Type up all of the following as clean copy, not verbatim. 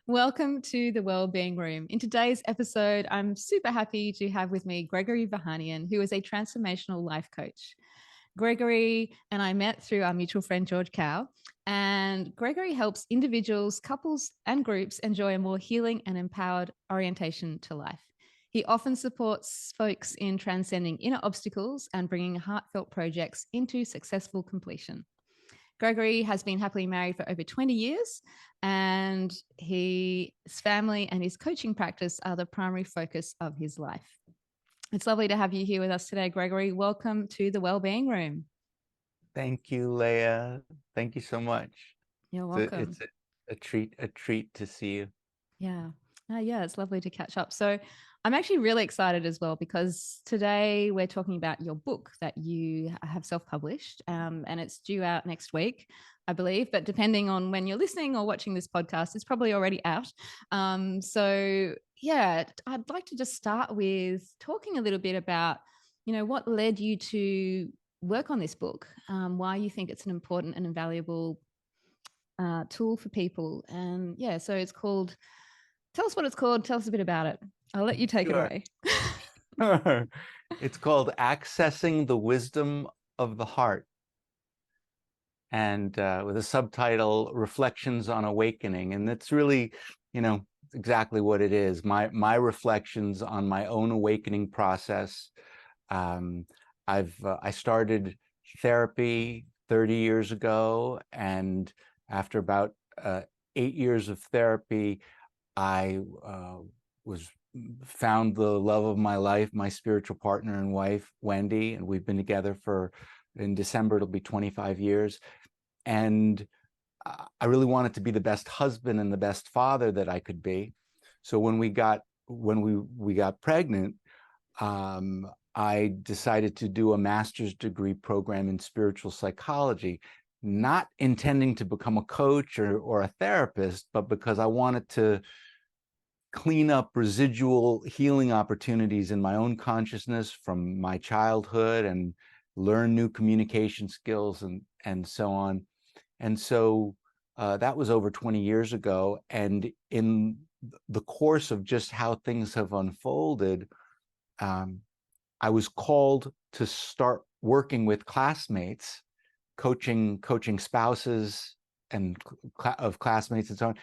Welcome to the Wellbeing Room. In today's episode, I'm super happy to have with me Gregory Vahanian, who is a transformational life coach. Gregory and I met through our mutual friend, George Cow, and Gregory helps individuals, couples, and groups enjoy a more healing and empowered orientation to life. He often supports folks in transcending inner obstacles and bringing heartfelt projects into successful completion. Gregory has been happily married for over 20 years, and his family and his coaching practice are the primary focus of his life. It's lovely to have you here with us today, Gregory. Welcome to the Wellbeing Room. Thank you, Leah. Thank you so much. You're It's a, welcome. it's a treat to see you. Yeah. Yeah, it's lovely to catch up. So, I'm actually really excited as well because today we're talking about your book that you have self published, and it's due out next week, I believe. But depending on when you're listening or watching this podcast, it's probably already out. Yeah, I'd like to just start with talking a little bit about, what led you to work on this book, why you think it's an important and invaluable tool for people. And yeah, so it's called, tell us what it's called, tell us a bit about it. I'll let you take it Sure. away. Sure. It's called Accessing the Wisdom of the Heart, and with a subtitle, Reflections on Awakening. And it's really, exactly what it is. My reflections on my own awakening process. Um, I started therapy 30 years ago, and after about 8 years of therapy, I was found the love of my life, my spiritual partner and wife, Wendy, and we've been together in December, it'll be 25 years. And I really wanted to be the best husband and the best father that I could be. So when we got pregnant, I decided to do a master's degree program in spiritual psychology, not intending to become a coach or a therapist, but because I wanted to clean up residual healing opportunities in my own consciousness from my childhood and learn new communication skills and so on. And so that was over 20 years ago. And in the course of just how things have unfolded, I was called to start working with classmates, coaching spouses and of classmates and so on.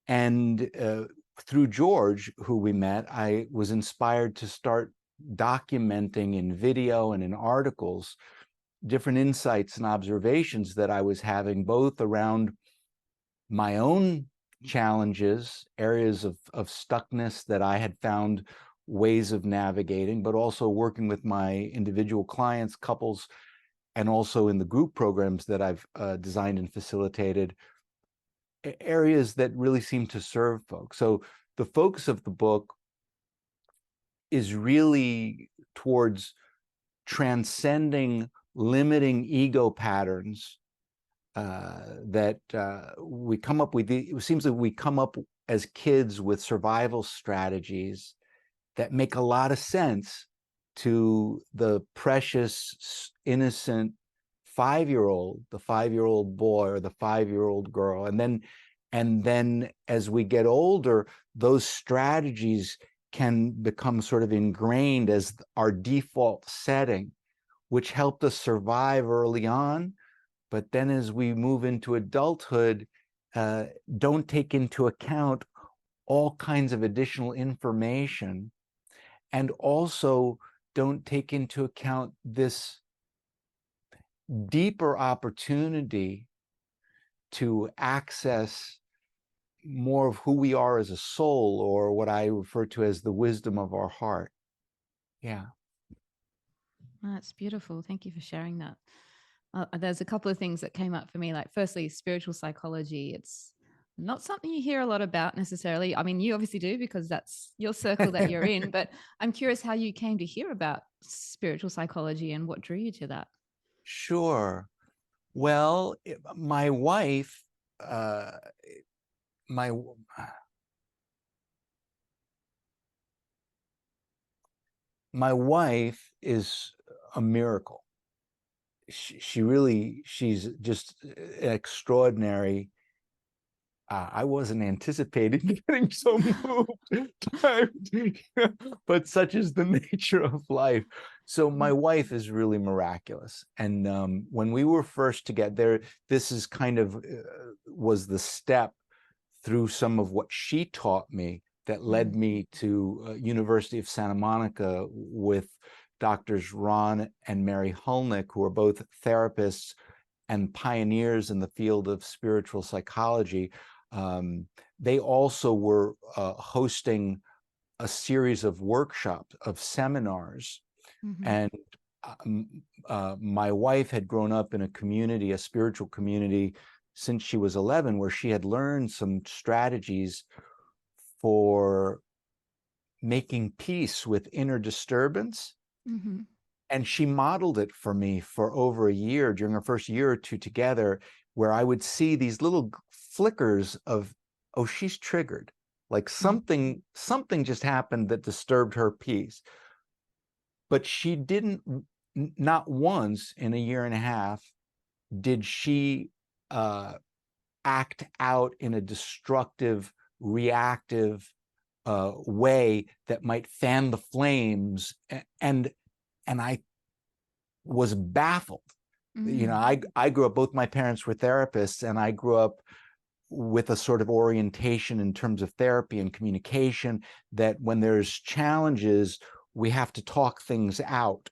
And through George, who we met, I was inspired to start documenting in video and in articles different insights and observations that I was having, both around my own challenges, areas of stuckness that I had found ways of navigating, but also working with my individual clients, couples, and also in the group programs that I've designed and facilitated, areas that really seem to serve folks. So the focus of the book is really towards transcending limiting ego patterns that we come up with. It seems that we come up as kids with survival strategies that make a lot of sense to the precious, innocent 5-year-old, the 5-year-old boy or the 5-year-old girl. And then as we get older, those strategies can become sort of ingrained as our default setting, which helped us survive early on. But then as we move into adulthood, don't take into account all kinds of additional information, and also don't take into account this deeper opportunity to access more of who we are as a soul, or what I refer to as the wisdom of our heart. Yeah. That's beautiful. Thank you for sharing that. There's a couple of things that came up for me. Like, firstly, spiritual psychology. It's not something you hear a lot about necessarily. I mean, you obviously do because that's your circle that you're in. But I'm curious how you came to hear about spiritual psychology and what drew you to that. Sure. Well, my wife, uh, my my wife is a miracle. She's just extraordinary I wasn't anticipating getting so moved, but such is the nature of life. So my wife is really miraculous. And when we were first together, this is kind of was the step through some of what she taught me that led me to University of Santa Monica with doctors Ron and Mary Hulnick, who are both therapists and pioneers in the field of spiritual psychology. They also were hosting a series of workshops, of seminars. And my wife had grown up in a community, a spiritual community, since she was 11, where she had learned some strategies for making peace with inner disturbance. And she modeled it for me for over a year during our first year or two together, where I would see these little flickers of, oh, she's triggered. Like something just happened that disturbed her peace. But she didn't, not once in a year and a half, did she act out in a destructive, reactive way that might fan the flames. And I was baffled. You know, I grew up, both my parents were therapists, and I grew up with a sort of orientation in terms of therapy and communication that when there's challenges, we have to talk things out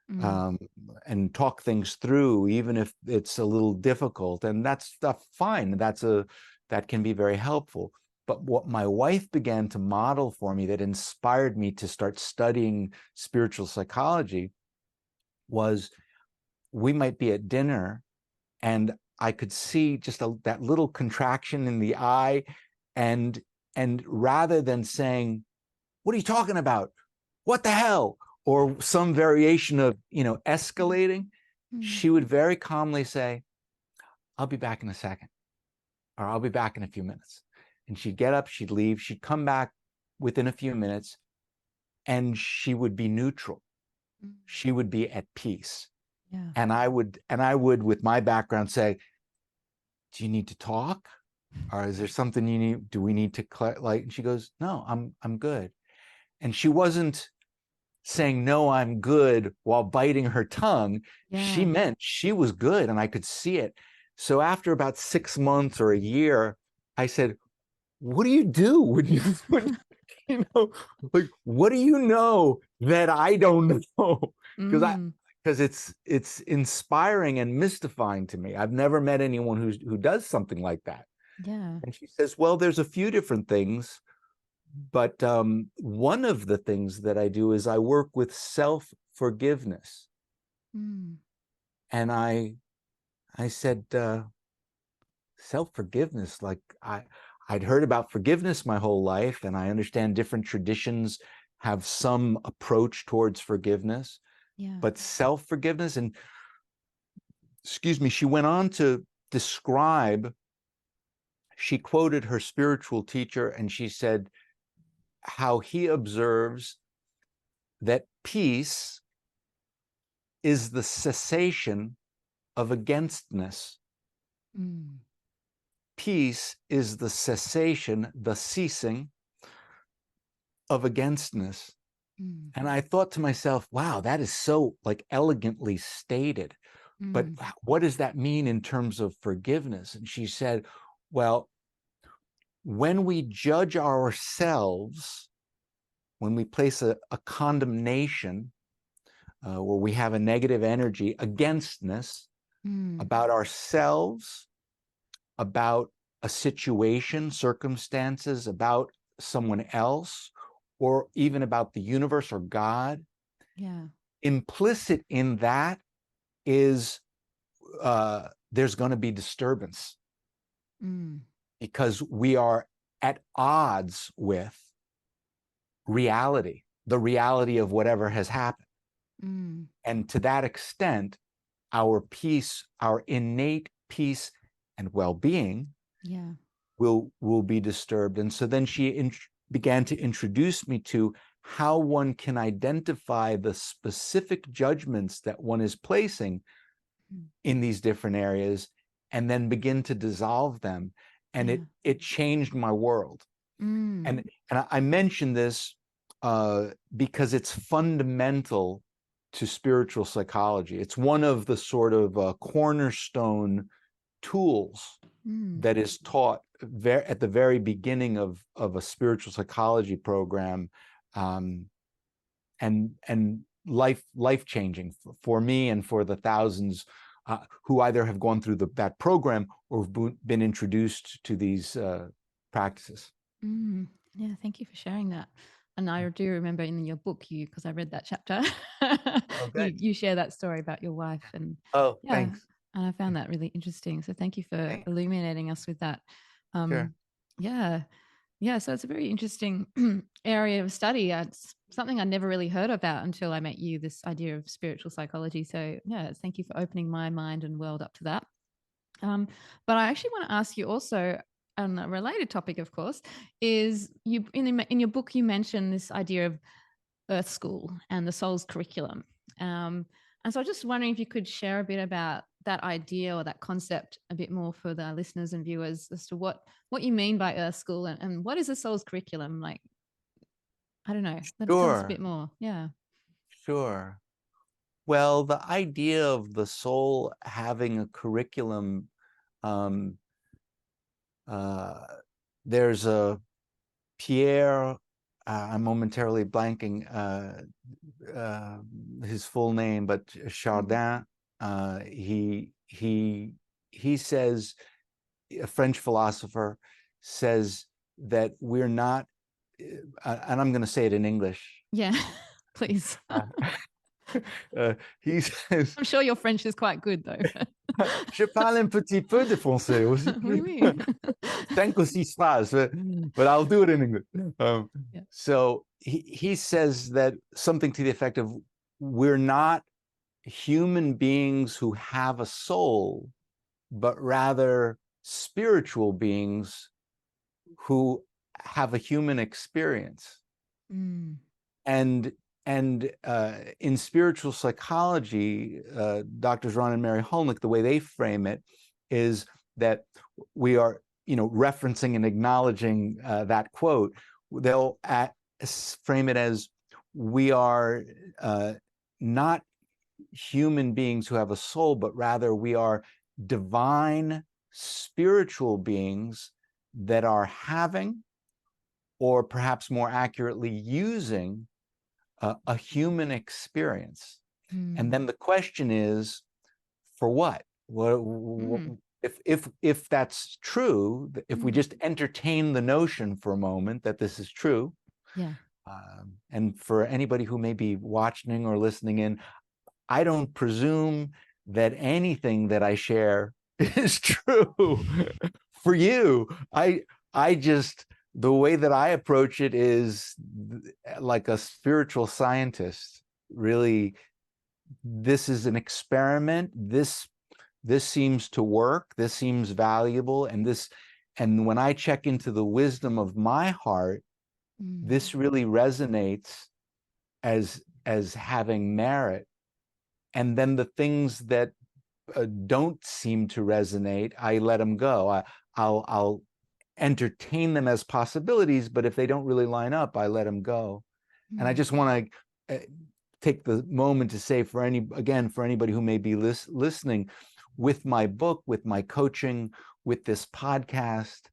and talk things through, even if it's a little difficult. And that's stuff fine. That can be very helpful. But what my wife began to model for me that inspired me to start studying spiritual psychology was, we might be at dinner and I could see just that little contraction in the eye. And rather than saying, what are you talking about? What the hell? Or some variation of, escalating, she would very calmly say, I'll be back in a second, or I'll be back in a few minutes. And she'd get up, she'd leave, she'd come back within a few minutes, and she would be neutral. She would be at peace. Yeah. And I would, with my background, say, do you need to talk? Or is there something do we need to like? And she goes, no, I'm good. And she wasn't saying, no, I'm good, while biting her tongue. She meant she was good, and I could see it. So after about 6 months or a year, I said, what do you do when like, what do you know that I don't know? Because it's inspiring and mystifying to me. I've never met anyone who does something like that. Yeah. And she says, well, there's a few different things, but one of the things that I do is I work with self-forgiveness. And I said, self-forgiveness, like I'd heard about forgiveness my whole life, and I understand different traditions have some approach towards forgiveness, but self-forgiveness, and excuse me, she went on to describe, she quoted her spiritual teacher, and she said how he observes that peace is the cessation of againstness. Peace is the cessation, the ceasing of againstness. And I thought to myself, wow, that is so like elegantly stated. But what does that mean in terms of forgiveness? And she said, well, when we judge ourselves, when we place a condemnation, where we have a negative energy, againstness about ourselves, about a situation, circumstances, about someone else, or even about the universe or God. Implicit in that is there's going to be disturbance because we are at odds with reality, the reality of whatever has happened. And to that extent, our peace, our innate peace and well-being will be disturbed. And so then she began to introduce me to how one can identify the specific judgments that one is placing in these different areas, and then begin to dissolve them. and Yeah. it changed my world. Mm. And I mention this because it's fundamental to spiritual psychology. It's one of the sort of cornerstone tools Mm. that is taught at the very beginning of a spiritual psychology program, and life changing for me and for the thousands who either have gone through that program or have been introduced to these practices. Mm. Yeah, thank you for sharing that. And I do remember in your book, because I read that chapter, Okay. you share that story about your wife, and Oh, yeah, thanks. and I found that really interesting. So thank you for Thanks. illuminating us with that. Sure. Yeah, yeah. So it's a very interesting area of study. It's something I never really heard about until I met you. This idea of spiritual psychology. So yeah, thank you for opening my mind and world up to that. But I actually want to ask you also on a related topic, of course, is you in your book you mentioned this idea of Earth School and the soul's curriculum. And so I was just wondering if you could share a bit about that idea or that concept a bit more for the listeners and viewers as to what you mean by Earth School, and what is the soul's curriculum like? I don't know. Tell us a Sure. bit more. Yeah. Sure. Well, the idea of the soul having a curriculum, um, there's a Pierre, I'm momentarily blanking his full name, but Mm. Chardin, he says, a French philosopher, says that we're not, and I'm going to say it in English. Yeah. Please. He says, I'm sure your French is quite good though. je parle un petit peu de français aussi. Oui, oui. 5 or 6 phrases, but I'll do it in English. Yeah. So he says that something to the effect of, we're not human beings who have a soul, but rather spiritual beings who have a human experience. Mm. And in spiritual psychology, Doctors Ron and Mary Hulnick, the way they frame it is that we are, referencing and acknowledging that quote. They'll frame it as, we are not human beings who have a soul, but rather we are divine spiritual beings that are having, or perhaps more accurately, using a human experience. And Mm. then the question is, for what? Mm. If that's true, if we Mm. just entertain the notion for a moment that this is true, Yeah. and for anybody who may be watching or listening in, I don't presume that anything that I share is true for you. I just, the way that I approach it is like a spiritual scientist. Really, this is an experiment. This seems to work. This seems valuable, and when I check into the wisdom of my heart, Mm. this really resonates as having merit. And then the things that don't seem to resonate, I let them go. I'll entertain them as possibilities, but if they don't really line up, I let them go. And I Mm. just want to take the moment to say, for anybody who may be listening, with my book, with my coaching, with this podcast,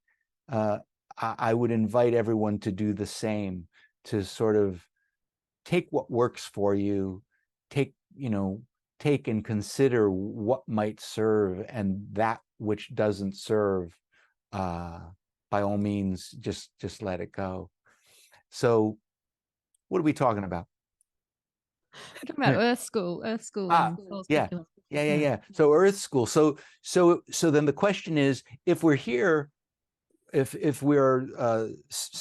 I would invite everyone to do the same, to sort of take what works for you, take and consider what might serve, and that which doesn't serve, by all means, just let it go. So what are we talking about? We're talking about Earth School Ah, and Soul's yeah. curriculum. Yeah, yeah, Yeah. yeah. So Earth School. So then the question is, if we're here, if we're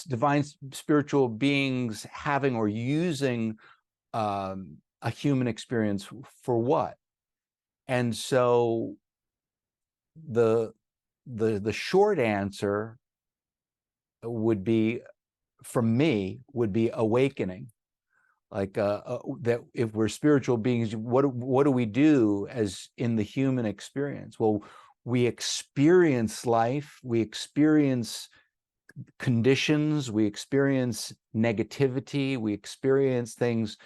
divine spiritual beings having or using a human experience, for what? And so the short answer would be, from me, would be awakening. Like that, if we're spiritual beings, what do we do as in the human experience? Well, we experience life, we experience conditions, we experience negativity, we experience things,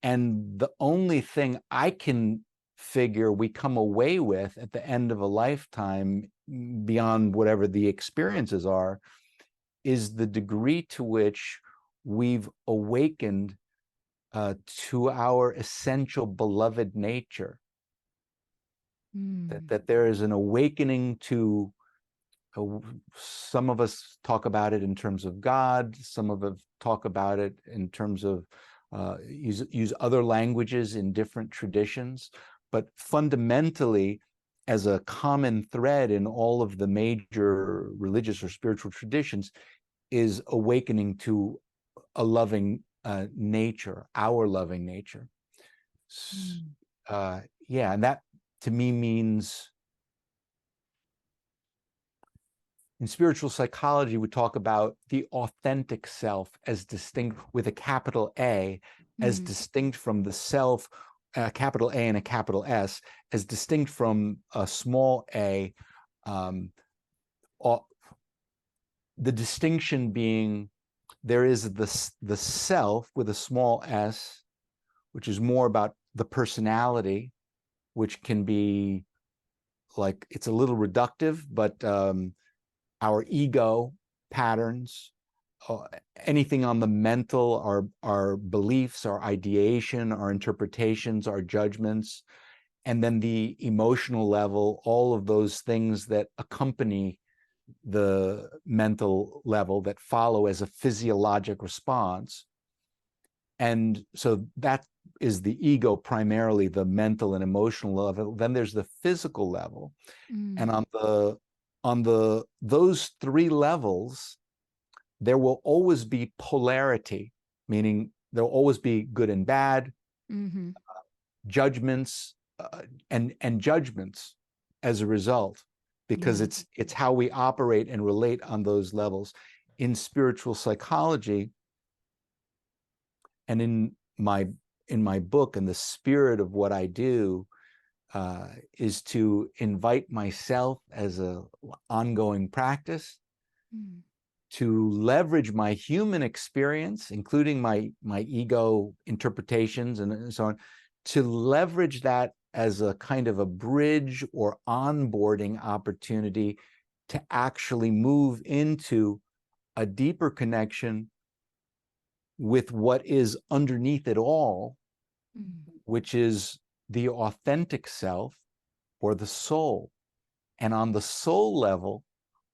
and the only thing I can figure we come away with at the end of a lifetime, beyond whatever the experiences are, is the degree to which we've awakened to our essential beloved nature. That there is an awakening to, some of us talk about it in terms of God, some of us talk about it in terms of use other languages in different traditions, but fundamentally, as a common thread in all of the major religious or spiritual traditions, is awakening to a loving nature, our loving nature. Yeah, and that to me means, in spiritual psychology, we talk about the authentic self as distinct, with a capital A, as distinct from the self, a capital A and a capital S, as distinct from a small a. The distinction being, there is the self with a small s, which is more about the personality, which can be like, it's a little reductive, but our ego patterns, anything on the mental, our beliefs, our ideation, our interpretations, our judgments, and then the emotional level, all of those things that accompany the mental level, that follow as a physiologic response. And so that is the ego, primarily the mental and emotional level. Then there's the physical level. And on those three levels, there will always be polarity, meaning there'll always be good and bad, judgments, and judgments as a result, because it's how we operate and relate on those levels. In spiritual psychology, and in my book, and the spirit of what I do, is to invite myself as a ongoing practice to leverage my human experience, including my ego interpretations and so on, to leverage that as a kind of a bridge or onboarding opportunity to actually move into a deeper connection with what is underneath it all, which is the authentic self, or the soul. And on the soul level,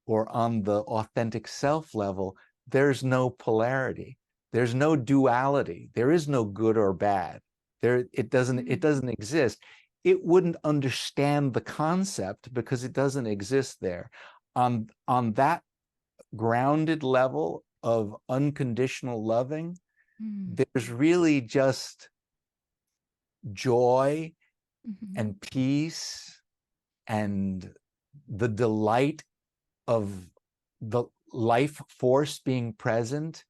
or on the authentic self level, there's no polarity. There's no duality. There is no good or bad. It doesn't exist. It wouldn't understand the concept because it doesn't exist there. On that grounded level of unconditional loving, there's really just joy and peace and the delight of the life force being present,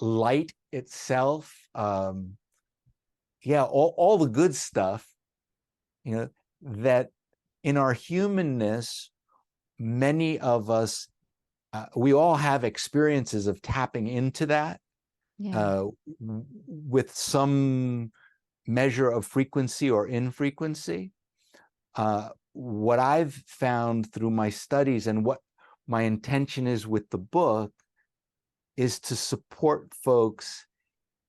light itself, all the good stuff, that in our humanness, many of us, we all have experiences of tapping into that with some measure of frequency or infrequency. What I've found through my studies, and what my intention is with the book, is to support folks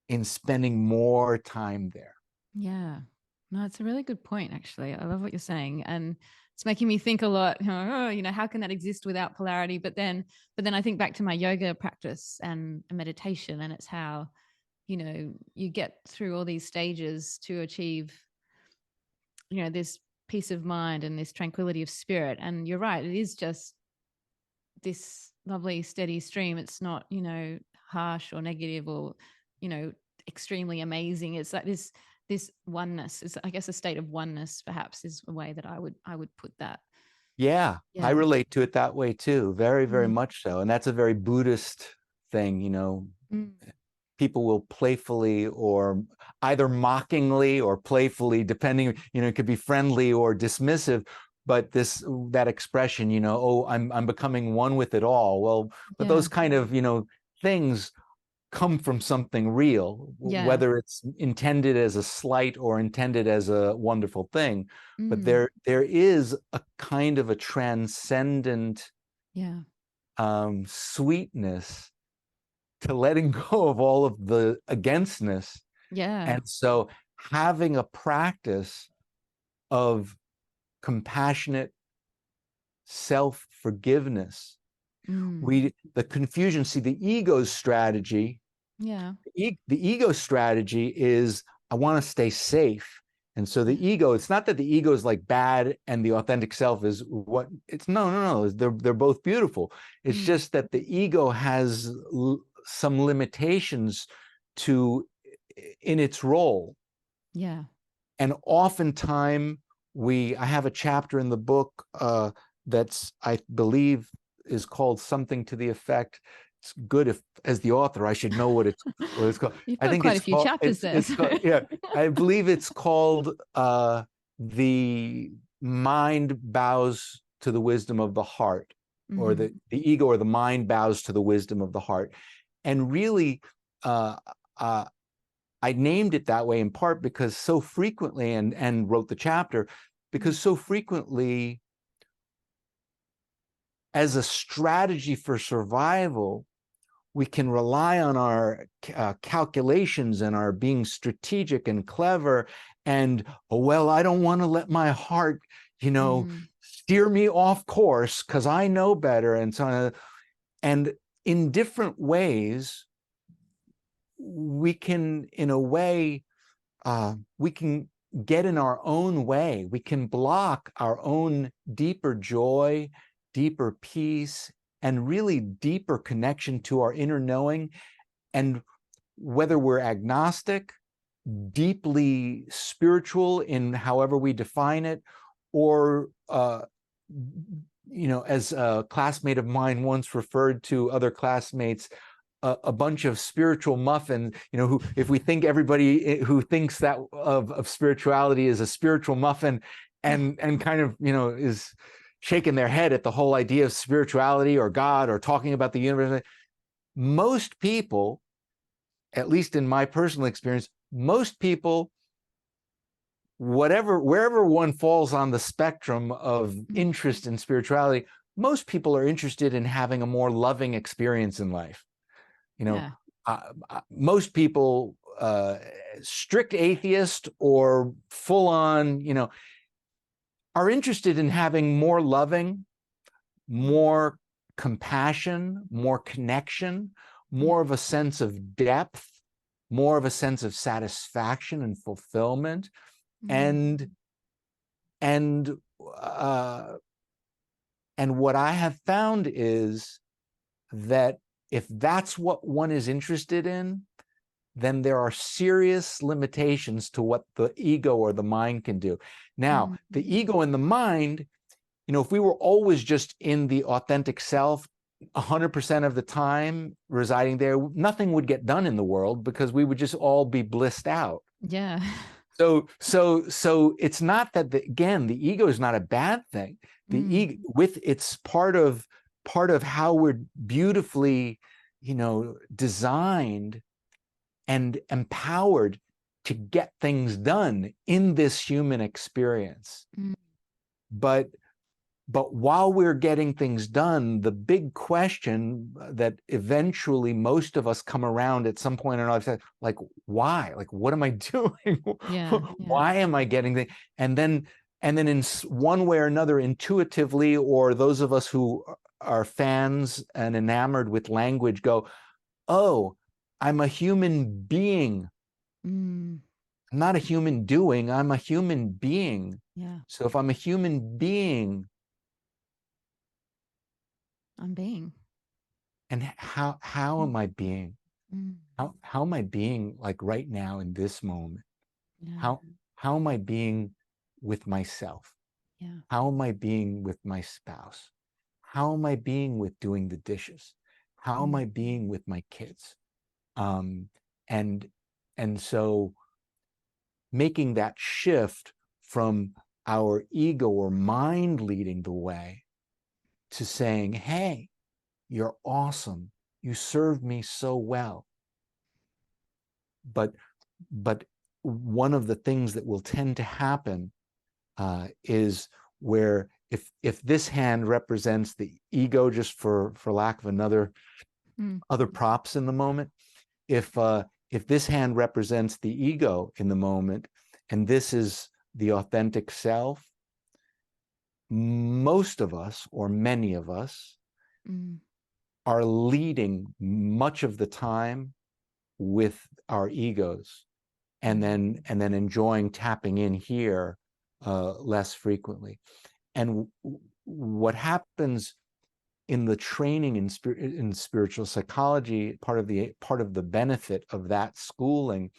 in spending more time there. Yeah. No, it's a really good point, actually. I love what you're saying. And it's making me think a lot, how can that exist without polarity? But then I think back to my yoga practice and meditation, and it's how, you get through all these stages to achieve, this peace of mind and this tranquility of spirit. And you're right, it is just this lovely steady stream. It's not, harsh or negative or, extremely amazing. It's like this oneness. It's, I guess, a state of oneness, perhaps, is a way that I would put that. Yeah, I relate to it that way too, very, very much so. And that's a very Buddhist thing, people will playfully, or either mockingly or playfully, depending, it could be friendly or dismissive, but that expression, oh, I'm becoming one with it all. Well, but Yeah. those kind of, things come from something real, Yeah. whether it's intended as a slight or intended as a wonderful thing. But Mm. there is a kind of a transcendent Yeah. sweetness to letting go of all of the againstness. Yeah. And so having a practice of compassionate self-forgiveness, Mm. the confusion, see, the ego's strategy, Yeah. the ego strategy is, I want to stay safe. And so the ego, it's not that the ego is like bad and the authentic self is what it's, no. They're both beautiful. It's Mm. just that the ego has some limitations to in its role. Yeah. And oftentimes I have a chapter in the book that's, I believe, is called something to the effect. It's good if, as the author, I should know what it's called. You've I got think quite a it's few called, chapters there. it's called, yeah, I believe it's called the mind bows to the wisdom of the heart, or Mm. the ego or the mind bows to the wisdom of the heart. And really, uh, I named it that way in part because so frequently, and wrote the chapter, because so frequently, as a strategy for survival, we can rely on our calculations and our being strategic and clever. And, oh, well, I don't want to let my heart, Mm. steer me off course because I know better, and so on. And in different ways, we can, in a way, we can get in our own way. We can block our own deeper joy, deeper peace, and really deeper connection to our inner knowing. And whether we're agnostic, deeply spiritual in however we define it, or as a classmate of mine once referred to other classmates, a bunch of spiritual muffins, who, if we think everybody who thinks that of spirituality is a spiritual muffin, and kind of, is shaking their head at the whole idea of spirituality or God or talking about the universe. Most people, at least in my personal experience, most people, wherever one falls on the spectrum of Mm. interest in spirituality, most people are interested in having a more loving experience in life. Yeah. Most people, strict atheist or full on, are interested in having more loving, more compassion, more connection, Yeah. more of a sense of depth, more of a sense of satisfaction and fulfillment. Mm. And and uh, and what I have found is that if that's what one is interested in, then there are serious limitations to what the ego or the mind can do. Now, Mm. the ego and the mind, if we were always just in the authentic self 100% of the time residing there, nothing would get done in the world because we would just all be blissed out. Yeah. So it's not that, again, the ego is not a bad thing. The Mm. ego, with it's part of how we're beautifully, designed and empowered to get things done in this human experience. Mm. But while we're getting things done, the big question that eventually most of us come around at some point in our life, like, why? Like, what am I doing? Yeah. Yeah. Why am I getting things? And then in one way or another, intuitively, or those of us who are fans and enamored with language go, oh, I'm a human being. Mm. I'm not a human doing, I'm a human being. Yeah. So if I'm a human being, I'm being. and how am I being? Mm. How am I being, like, right now in this moment? Yeah. How am I being with myself? Yeah. How am I being with my spouse? How am I being with doing the dishes? How am Mm. I being with my kids? Um, and so making that shift from our ego or mind leading the way to saying, hey, you're awesome. You served me so well. But one of the things that will tend to happen is where if this hand represents the ego, just for lack of other props in the moment, if this hand represents the ego in the moment, and this is the authentic self, most of us, or many of us, are leading much of the time with our egos, and then enjoying tapping in here less frequently. And what happens in the training in spiritual psychology, part of the benefit of that schooling,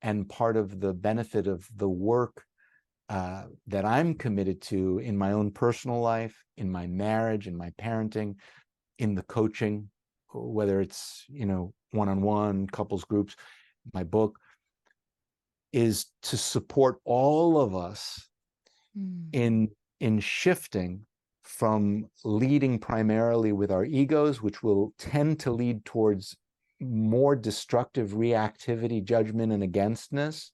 and part of the benefit of the work that I'm committed to in my own personal life, in my marriage, in my parenting, in the coaching, whether it's, one-on-one, couples groups, my book, is to support all of us in shifting from leading primarily with our egos, which will tend to lead towards more destructive reactivity, judgment, and againstness,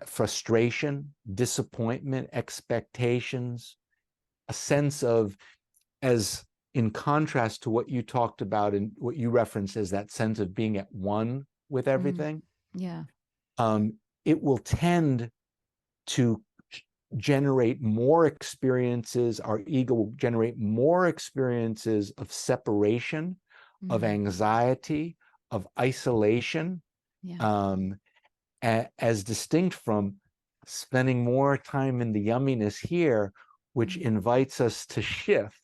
frustration, disappointment, expectations, a sense of, as in contrast to what you talked about and what you referenced as that sense of being at one with everything. Yeah. It will tend to generate more experiences. Our ego will generate more experiences of separation, of anxiety, of isolation, as distinct from spending more time in the yumminess here, which invites us to shift.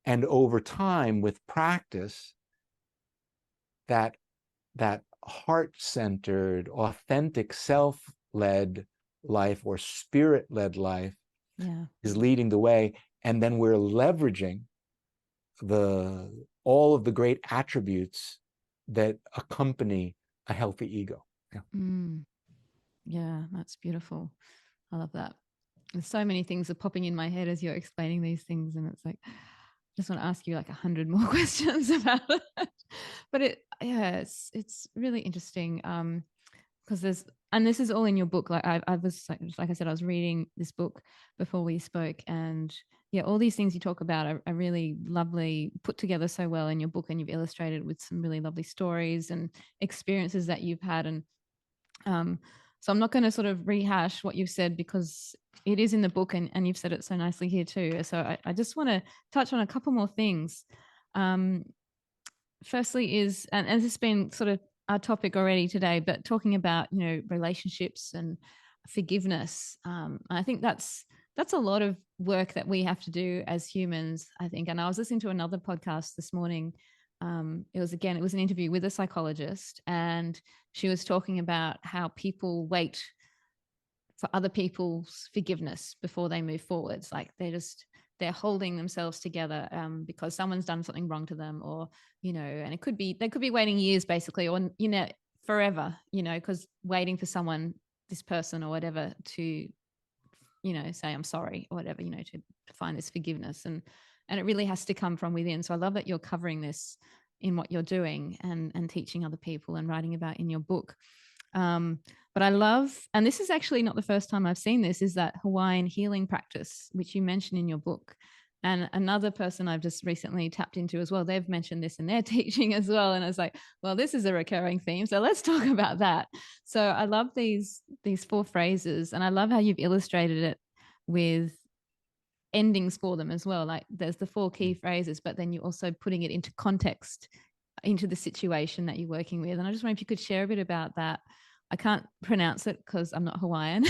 And over time, with practice, that heart-centered, authentic, self-led life, or spirit-led life, is leading the way. And then we're leveraging all of the great attributes that accompany a healthy ego. Yeah, that's beautiful. I love that. There's so many things are popping in my head as you're explaining these things, and it's like, I just want to ask you like 100 more questions about it. But it's really interesting, because this is all in your book. Like I was like I said, I was reading this book before we spoke, and all these things you talk about are really lovely, put together so well in your book, and you've illustrated with some really lovely stories and experiences that you've had. And so I'm not going to sort of rehash what you've said, because it is in the book, and you've said it so nicely here too. So I just want to touch on a couple more things. Firstly is, and this has been sort of our topic already today, but talking about, relationships and forgiveness. I think that's a lot of work that we have to do as humans, I think. And I was listening to another podcast this morning. It was an interview with a psychologist, and she was talking about how people wait for other people's forgiveness before they move forwards. Like they're holding themselves together because someone's done something wrong to them, or, and they could be waiting years basically, or, forever, because waiting for someone, this person or whatever, to, say, I'm sorry or whatever, to find this forgiveness. And it really has to come from within. So I love that you're covering this in what you're doing and teaching other people and writing about in your book. But I love, and this is actually not the first time I've seen this, is that Hawaiian healing practice, which you mention in your book. And another person I've just recently tapped into as well, they've mentioned this in their teaching as well. And I was like, well, this is a recurring theme, so let's talk about that. So I love these 4 phrases, and I love how you've illustrated it with endings for them as well. Like there's the 4 key phrases, but then you're also putting it into context, into the situation that you're working with. And I just wonder if you could share a bit about that. I can't pronounce it because I'm not Hawaiian,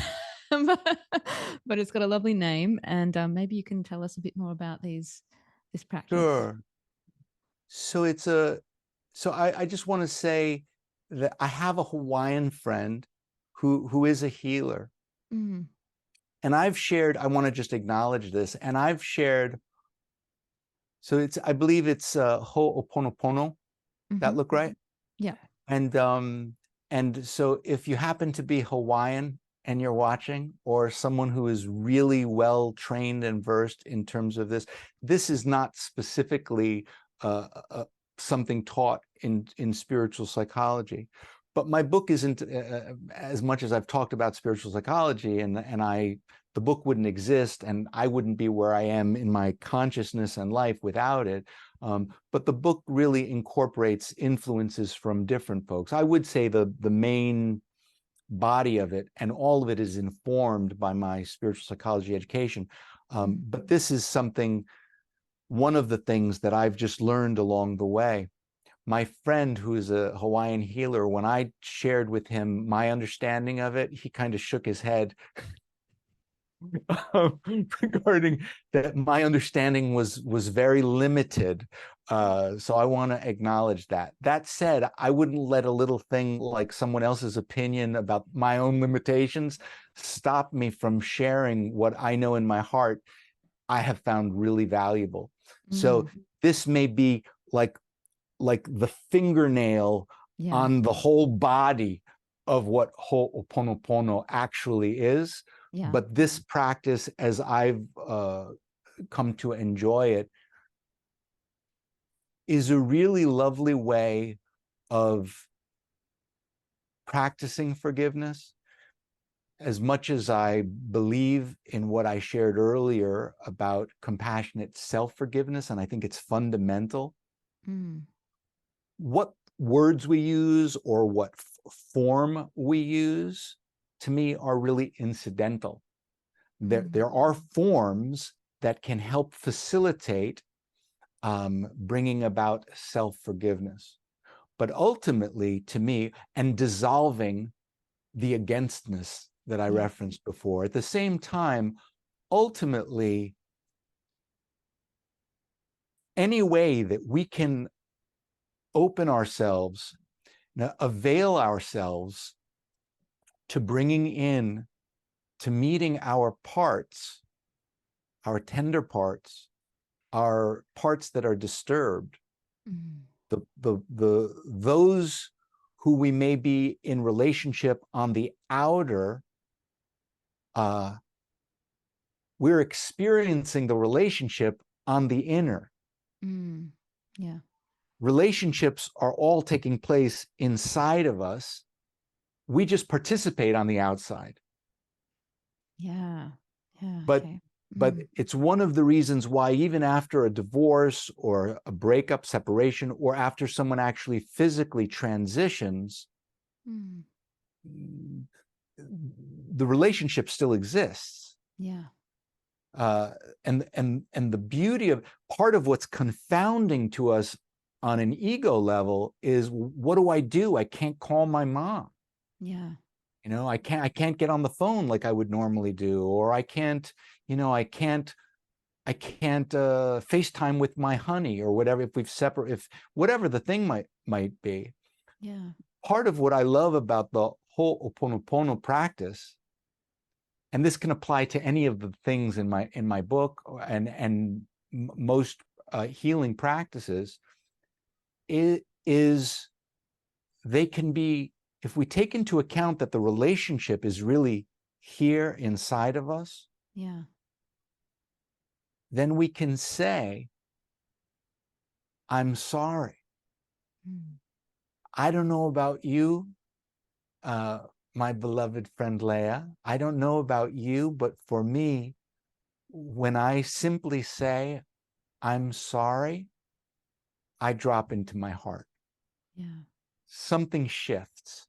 but it's got a lovely name. And maybe you can tell us a bit more about this practice. Sure. So I just want to say that I have a Hawaiian friend who is a healer. And I've shared, I want to just acknowledge this, and I've shared, so I believe it's Ho'oponopono. That look right? Yeah. And so if you happen to be Hawaiian, and you're watching, or someone who is really well trained and versed in terms of this, this is not specifically something taught in spiritual psychology. But my book isn't, as much as I've talked about spiritual psychology, and the book wouldn't exist, and I wouldn't be where I am in my consciousness and life without it. But the book really incorporates influences from different folks. I would say the main body of it, and all of it is informed by my spiritual psychology education. But this is something, one of the things that I've just learned along the way. My friend, who is a Hawaiian healer, when I shared with him my understanding of it, he kind of shook his head regarding that my understanding was very limited. So I want to acknowledge that. That said, I wouldn't let a little thing like someone else's opinion about my own limitations stop me from sharing what I know in my heart I have found really valuable. So this may be like the fingernail on the whole body of what Ho'oponopono actually is. But this practice, as I've come to enjoy it, is a really lovely way of practicing forgiveness. As much as I believe in what I shared earlier about compassionate self-forgiveness, and I think it's fundamental, what words we use or what form we use, to me, are really incidental. There are forms that can help facilitate bringing about self-forgiveness. But ultimately, to me, and dissolving the againstness that I referenced before, at the same time, ultimately, any way that we can open ourselves, avail ourselves to bringing in, to meeting our parts, our tender parts, our parts that are disturbed, those who we may be in relationship on the outer, we're experiencing the relationship on the inner. Relationships are all taking place inside of us. We just participate on the outside. But it's one of the reasons why, even after a divorce or a breakup, separation, or after someone actually physically transitions, the relationship still exists. And the beauty of, part of what's confounding to us on an ego level is, what do? I can't call my mom. You know, I can't get on the phone like I would normally do, or I can't FaceTime with my honey, or whatever, if we've if whatever the thing might be. Part of what I love about the whole Ho'oponopono practice, and this can apply to any of the things in my book and most healing practices, is they can be, if we take into account that the relationship is really here inside of us, then we can say, I'm sorry. I don't know about you, my beloved friend Leah. I don't know about you, but for me, when I simply say, I'm sorry, I drop into my heart. Something shifts.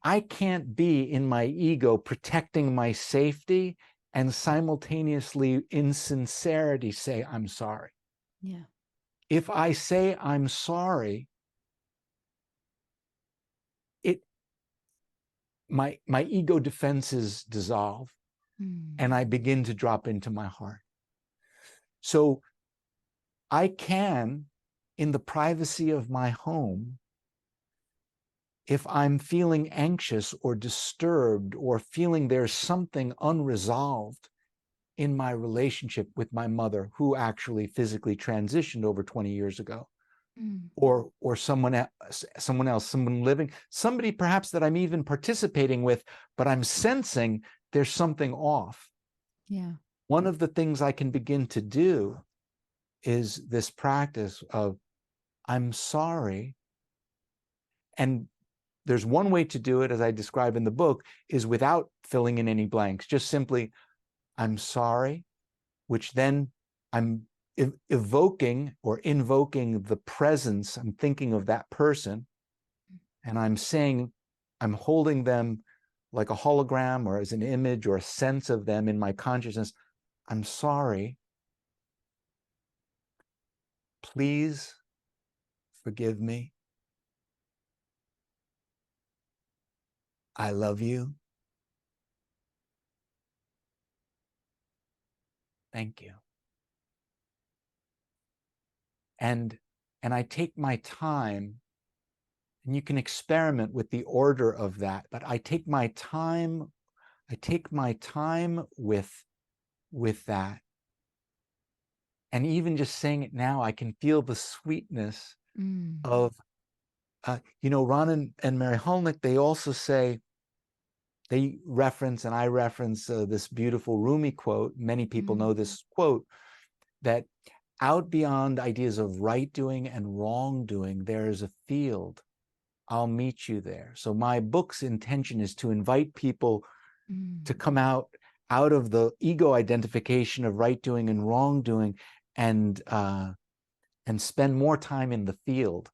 I can't be in my ego protecting my safety and simultaneously in sincerity say, I'm sorry. If I say I'm sorry, my ego defenses dissolve and I begin to drop into my heart. So I can, in the privacy of my home, if I'm feeling anxious or disturbed or feeling there's something unresolved in my relationship with my mother, who actually physically transitioned over 20 years ago, or someone else, someone living, somebody perhaps that I'm even participating with, but I'm sensing there's something off. Yeah. One of the things I can begin to do is this practice of I'm sorry. And there's one way to do it, as I describe in the book, is without filling in any blanks, just simply I'm sorry, which then I'm evoking or invoking the presence. I'm thinking of that person, and I'm saying, I'm holding them like a hologram or as an image or a sense of them in my consciousness. I'm sorry. Please forgive me. I love you. Thank you. And I take my time, and you can experiment with the order of that, but I take my time with that. And even just saying it now, I can feel the sweetness of, Ron and Mary Hulnick, they also say, they reference, and I reference this beautiful Rumi quote. Many people know this quote, that out beyond ideas of right doing and wrong doing, there is a field. I'll meet you there. So my book's intention is to invite people to come out of the ego identification of right doing and wrong doing, and spend more time in the field,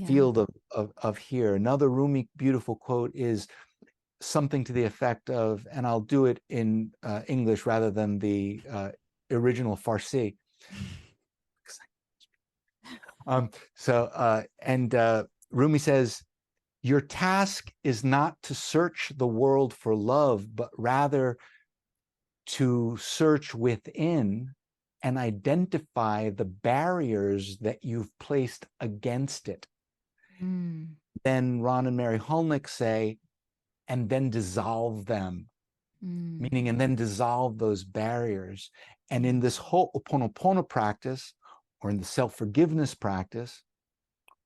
field of here. Another Rumi beautiful quote is something to the effect of, and I'll do it in English rather than the original Farsi. Rumi says, your task is not to search the world for love, but rather to search within and identify the barriers that you've placed against it. Then Ron and Mary Hulnick say, and then dissolve them, meaning, and then dissolve those barriers. And in this whole Ho'oponopono practice, or in the self-forgiveness practice,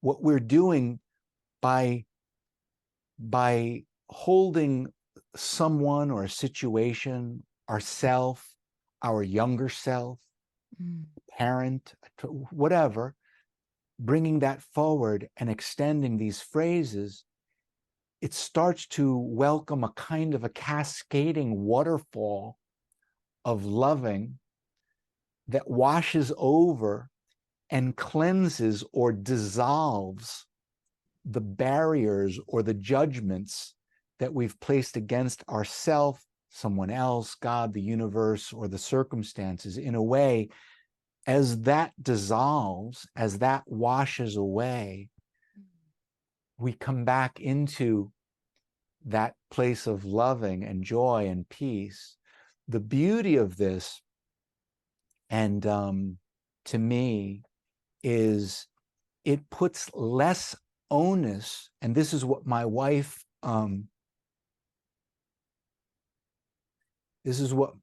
what we're doing by holding someone or a situation, ourself, our younger self, parent, whatever, bringing that forward and extending these phrases, it starts to welcome a kind of a cascading waterfall of loving that washes over and cleanses or dissolves the barriers or the judgments that we've placed against ourself, someone else, God, the universe, or the circumstances. In a way, as that dissolves, as that washes away, we come back into that place of loving and joy and peace. The beauty of this, and to me, is it puts less onus, and this is what my wife, this is what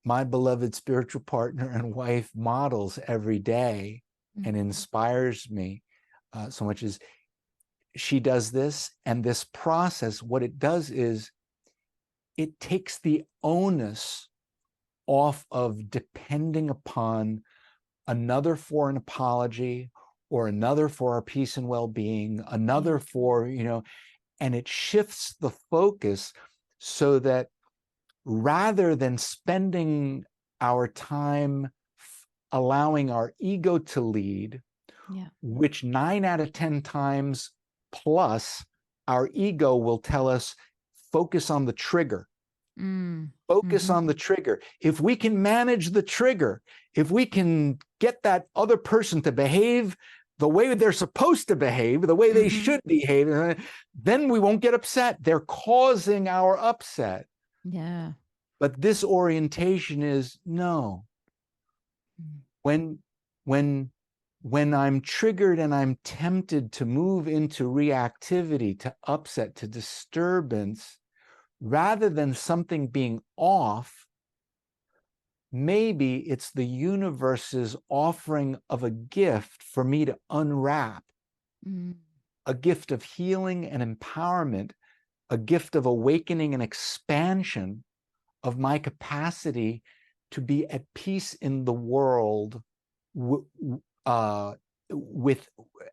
my beloved spiritual partner and wife models every day and inspires me so much, is she does this, and this process, what it does is it takes the onus off of depending upon another for an apology, or another for our peace and well-being, another for, and it shifts the focus so that rather than spending our time allowing our ego to lead, which 9 out of 10 times plus our ego will tell us, focus on the trigger. Focus on the trigger. If we can manage the trigger, if we can get that other person to behave the way they're supposed to behave, the way they should behave, then we won't get upset. They're causing our upset. Yeah. But this orientation is no. When I'm triggered and I'm tempted to move into reactivity, to upset, to disturbance, rather than something being off, maybe it's the universe's offering of a gift for me to unwrap, a gift of healing and empowerment, a gift of awakening and expansion of my capacity to be at peace in the world, with,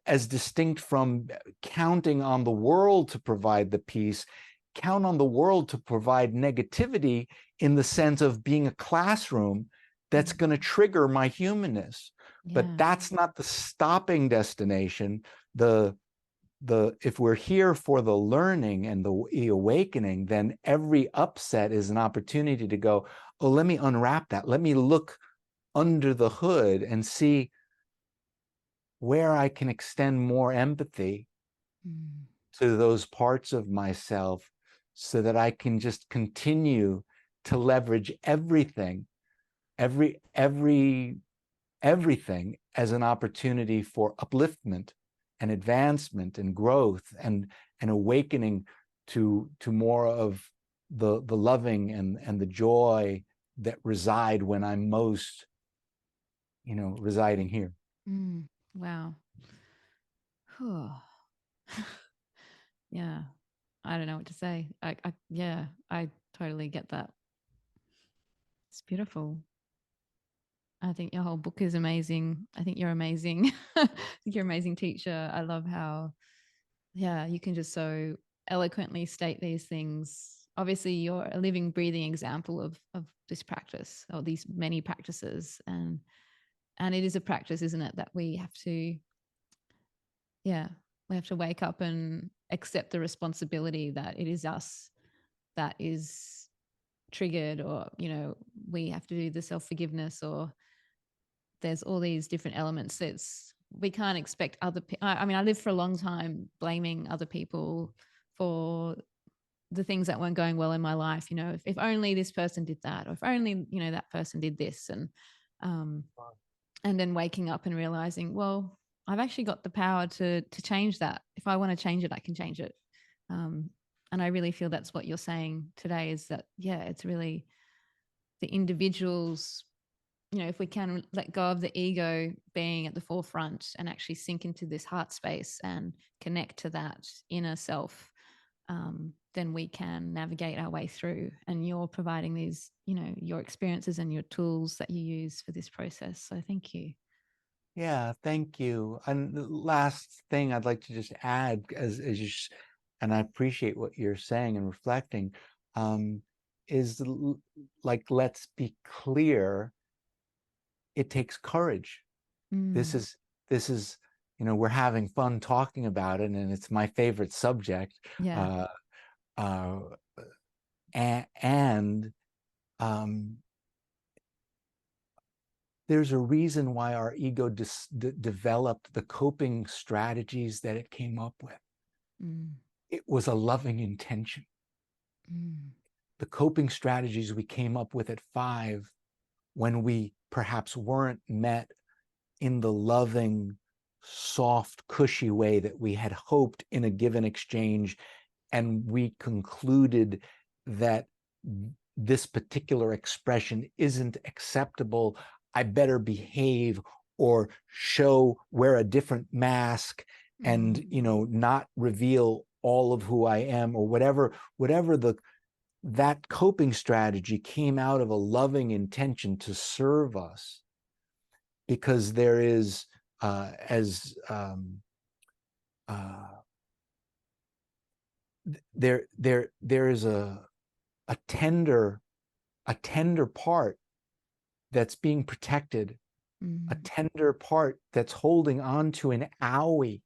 as distinct from counting on the world to provide the peace, count on the world to provide negativity in the sense of being a classroom that's going to trigger my humanness. But Yeah. that's not the stopping destination. If we're here for the learning and the awakening, then every upset is an opportunity to go, oh, let me unwrap that. Let me look under the hood and see where I can extend more empathy to those parts of myself, so that I can just continue to leverage everything as an opportunity for upliftment and advancement and growth and awakening to more of the loving and the joy that reside when I'm most, residing here. Wow. Yeah. I don't know what to say. Yeah, I totally get that. It's beautiful. I think your whole book is amazing. I think you're amazing. I think you're an amazing teacher. I love how, yeah, you can just so eloquently state these things. Obviously, you're a living, breathing example of this practice, or these many practices, and it is a practice, isn't it, that we have to, yeah, we have to wake up and accept the responsibility that it is us that is triggered, or we have to do the self-forgiveness, or there's all these different elements. That's, we can't expect other people. I mean, I lived for a long time blaming other people for the things that weren't going well in my life. If only this person did that, or if only that person did this, um and then waking up and realizing, well, I've actually got the power to change that. If I want to change it, I can change it. um and I really feel that's what you're saying today, is that, yeah, it's really the individuals, if we can let go of the ego being at the forefront and actually sink into this heart space and connect to that inner self, then we can navigate our way through. And you're providing these, your experiences and your tools that you use for this process. So thank you. Yeah, thank you. And the last thing I'd like to just add, as you, and I appreciate what you're saying and reflecting, is like, let's be clear, it takes courage. This Mm, is this is, we're having fun talking about it, and it's my favorite subject. yeah. Uh, uh, and um, there's a reason why our ego developed the coping strategies that it came up with. Mm, It was a loving intention. mm, The coping strategies we came up with at 5, when we perhaps weren't met in the loving, soft, cushy way that we had hoped in a given exchange, and we concluded that this particular expression isn't acceptable, I better behave or wear a different mask, and mm, not reveal all of who I am, or whatever that coping strategy came out of a loving intention to serve us. Because there is, as there is a tender part that's being protected, a mm. tender part that's holding on to an owie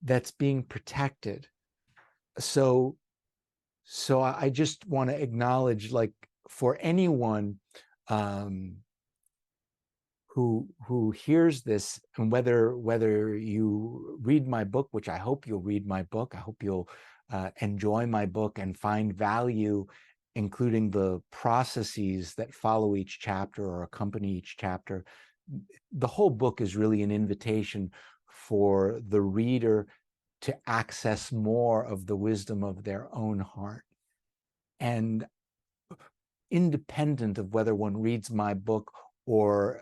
that's being protected. So I just want to acknowledge, like, for anyone who hears this, and whether you read my book, which I hope you'll read my book, I hope you'll enjoy my book and find value, including the processes that follow each chapter or accompany each chapter. The whole book is really an invitation for the reader to access more of the wisdom of their own heart. And independent of whether one reads my book or,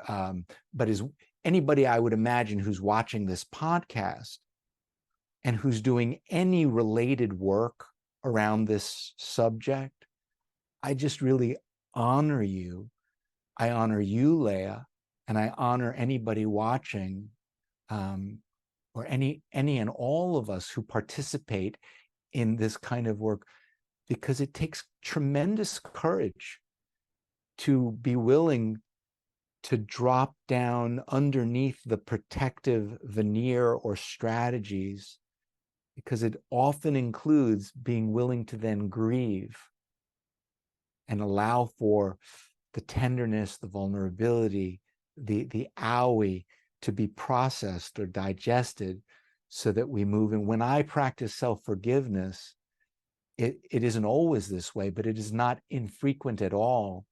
but is anybody I would imagine who's watching this podcast and who's doing any related work around this subject, I just really honor you. I honor you, Leah, and I honor anybody watching, or any and all of us who participate in this kind of work, because it takes tremendous courage to be willing to drop down underneath the protective veneer or strategies, because it often includes being willing to then grieve and allow for the tenderness, the vulnerability, the owie to be processed or digested so that we move. And when I practice self-forgiveness, it isn't always this way, but it is not infrequent at all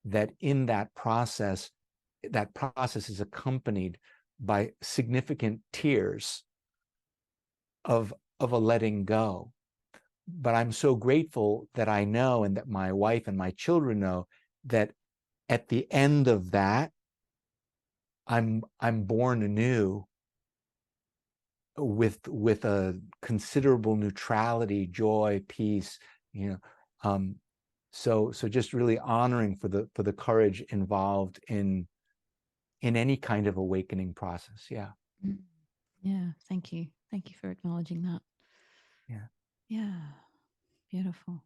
that in that process is accompanied by significant tears of a letting go. But I'm so grateful that I know, and that my wife and my children know, that at the end of that, I'm born anew with a considerable neutrality, joy, peace, so just really honoring for the courage involved in any kind of awakening process. Yeah. Yeah. Thank you for acknowledging that. Yeah, beautiful.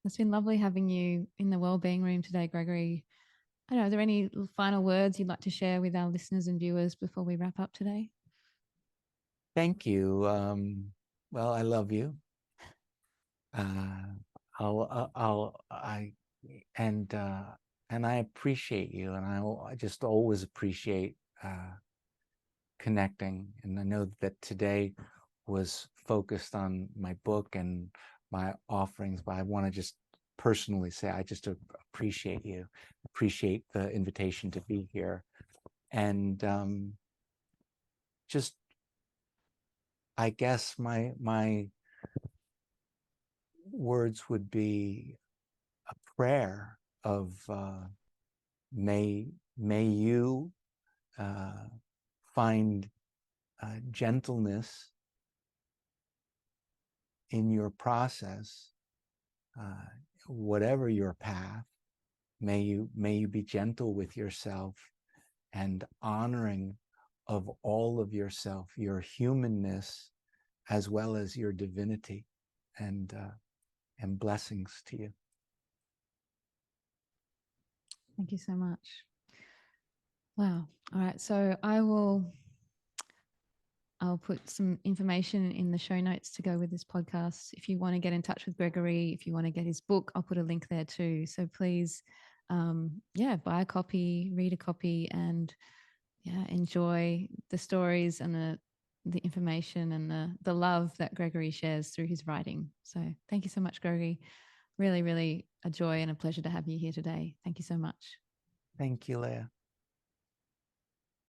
It's been lovely having you in the Wellbeing Room today, Gregory. I don't know, are there any final words you'd like to share with our listeners and viewers before we wrap up today? Thank you. Well, I love you. And I appreciate you, and I just always appreciate connecting. And I know that today was focused on my book and my offerings, but I want to just personally say I just appreciate you, appreciate the invitation to be here, and just, I guess my words would be a prayer of may you find gentleness in your process, whatever your path. May you be gentle with yourself and honoring of all of yourself, your humanness as well as your divinity, and blessings to you. Thank you so much. Wow. All right. So I'll put some information in the show notes to go with this podcast. If you want to get in touch with Gregory, if you want to get his book, I'll put a link there too. So please, buy a copy, read a copy, and enjoy the stories and the information and the love that Gregory shares through his writing. So thank you so much, Gregory. Really, really a joy and a pleasure to have you here today. Thank you so much. Thank you, Leah.